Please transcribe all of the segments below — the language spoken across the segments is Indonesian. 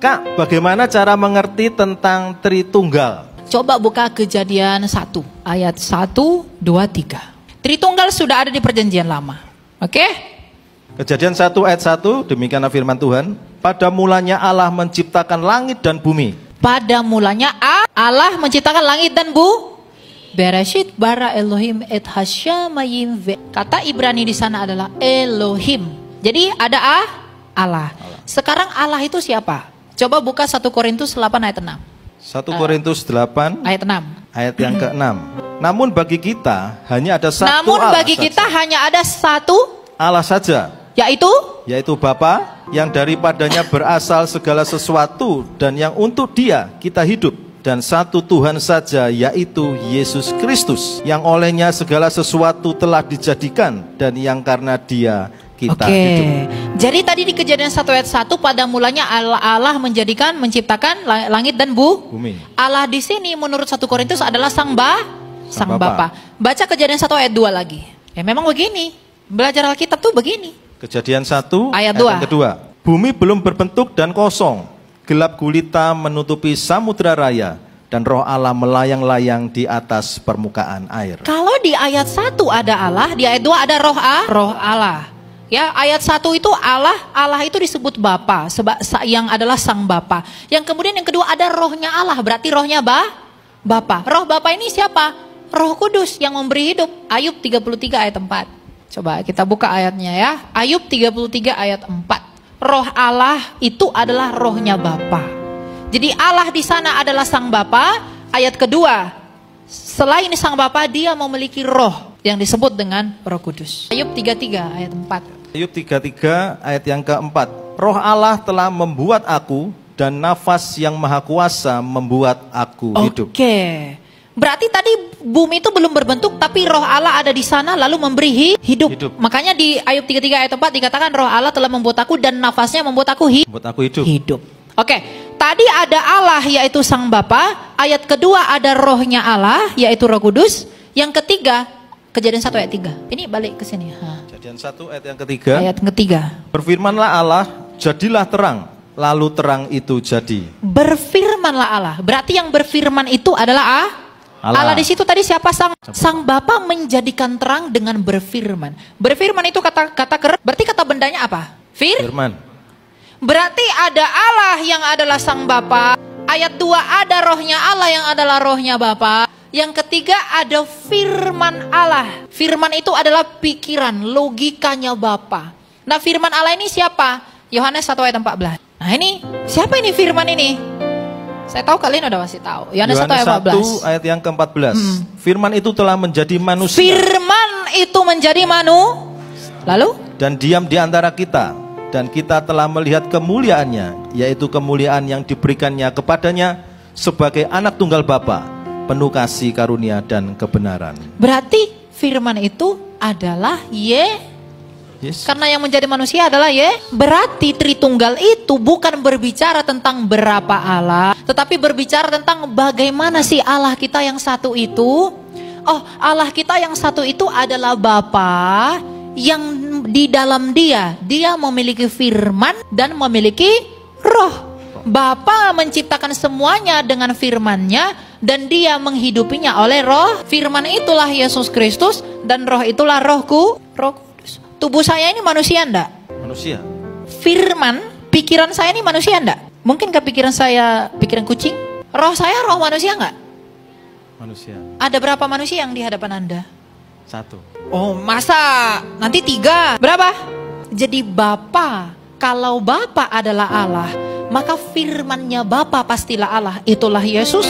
Kak, bagaimana cara mengerti tentang Tritunggal? Coba buka Kejadian 1 ayat 1, 2, 3. Tritunggal sudah ada di Perjanjian Lama. Oke? Kejadian 1 ayat 1, demikianlah firman Tuhan. Pada mulanya Allah menciptakan langit dan bumi. Pada mulanya Allah menciptakan langit dan bumi. Bereshit bara Elohim et hashamayim ve. Kata Ibrani di sana adalah Elohim. Jadi ada Allah. Sekarang Allah itu siapa? Coba buka 1 Korintus 8 ayat 6. 1 Korintus 8 ayat 6. Ayat yang ke-6. Namun bagi kita hanya ada satu Namun Allah bagi saja. kita hanya ada satu Allah saja, yaitu Bapa, yang daripadanya berasal segala sesuatu dan yang untuk Dia kita hidup, dan satu Tuhan saja, yaitu Yesus Kristus, yang olehnya segala sesuatu telah dijadikan dan yang karena Dia kita hidup. Jadi tadi di Kejadian 1 ayat 1 pada mulanya Allah menciptakan langit dan bumi. Allah di sini menurut 1 Korintus adalah Sang Bapa. Baca Kejadian 1 ayat 2 lagi. Ya memang begini. Belajar Alkitab tuh begini. Kejadian 1 ayat 2. yang kedua. Bumi belum berbentuk dan kosong. Gelap gulita menutupi samudra raya, dan roh Allah melayang-layang di atas permukaan air. Kalau di ayat 1 ada Allah, di ayat 2 ada roh Allah. Ya, ayat 1 itu Allah itu disebut Bapa, yang adalah Sang Bapa. Yang kemudian yang kedua ada rohnya Allah, berarti rohnya Bapa. Roh Bapa ini siapa? Roh Kudus yang memberi hidup. Ayub 33 ayat 4. Coba kita buka ayatnya ya. Ayub 33 ayat 4. Roh Allah itu adalah rohnya Bapa. Jadi Allah di sana adalah Sang Bapa. Ayat kedua, selain Sang Bapa dia memiliki roh yang disebut dengan Roh Kudus. Ayub 33 ayat 4. Ayub 33 ayat yang keempat. Roh Allah telah membuat aku, dan nafas yang maha kuasa membuat aku hidup. Oke. Berarti tadi bumi itu belum berbentuk, tapi roh Allah ada di sana lalu memberi hidup. Makanya di Ayub 33 ayat 4 dikatakan roh Allah telah membuat aku dan nafasnya membuat aku hidup. Oke. Tadi ada Allah yaitu Sang Bapa. Ayat kedua ada rohnya Allah yaitu Roh Kudus. Yang ketiga Kejadian 1 ayat 3. Ini balik ke sini. Kejadian 1 ayat yang ketiga. Ayat ketiga. Berfirmanlah Allah, jadilah terang, lalu terang itu jadi. Berfirmanlah Allah. Berarti yang berfirman itu adalah Allah di situ tadi siapa? Sang Bapa menjadikan terang dengan berfirman. Berfirman itu kata berarti kata bendanya apa? Firman. Berarti ada Allah yang adalah Sang Bapa. Ayat 2 ada rohnya Allah yang adalah rohnya Bapa. Yang ketiga ada firman Allah. Firman itu adalah pikiran, logikanya Bapa. Nah firman Allah ini siapa? Yohanes 1 ayat 14. Nah ini, siapa ini firman ini? Saya tahu kalian udah pasti tahu. Yohanes 1 ayat 14. 1 ayat yang ke-14. Firman itu telah menjadi manusia. Firman itu menjadi lalu? Dan diam di antara kita. Dan kita telah melihat kemuliaannya, yaitu kemuliaan yang diberikannya kepadanya sebagai anak tunggal Bapa, penuh kasih karunia dan kebenaran. Berarti firman itu adalah karena yang menjadi manusia adalah Berarti Tritunggal itu bukan berbicara tentang berapa Allah, tetapi berbicara tentang bagaimana sih Allah kita yang satu itu. Oh, Allah kita yang satu itu adalah Bapa, yang di dalam dia memiliki firman dan memiliki roh. Bapa menciptakan semuanya dengan firman-Nya dan dia menghidupinya oleh roh. Firman itulah Yesus Kristus dan roh itulah Roh Kudus. Tubuh saya ini manusia enggak? Manusia. Firman, pikiran saya ini manusia enggak? Mungkinkah pikiran saya pikiran kucing? Roh saya roh manusia enggak? Manusia. Ada berapa manusia yang di hadapan Anda? 1. Oh masa nanti 3? Berapa? Jadi Bapa, kalau Bapa adalah Allah, maka firman-Nya Bapa pastilah Allah, itulah Yesus.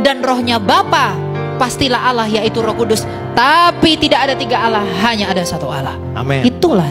Dan rohnya Bapa pastilah Allah, yaitu Roh Kudus. Tapi tidak ada 3 Allah, hanya ada 1 Allah. Amin. Itulah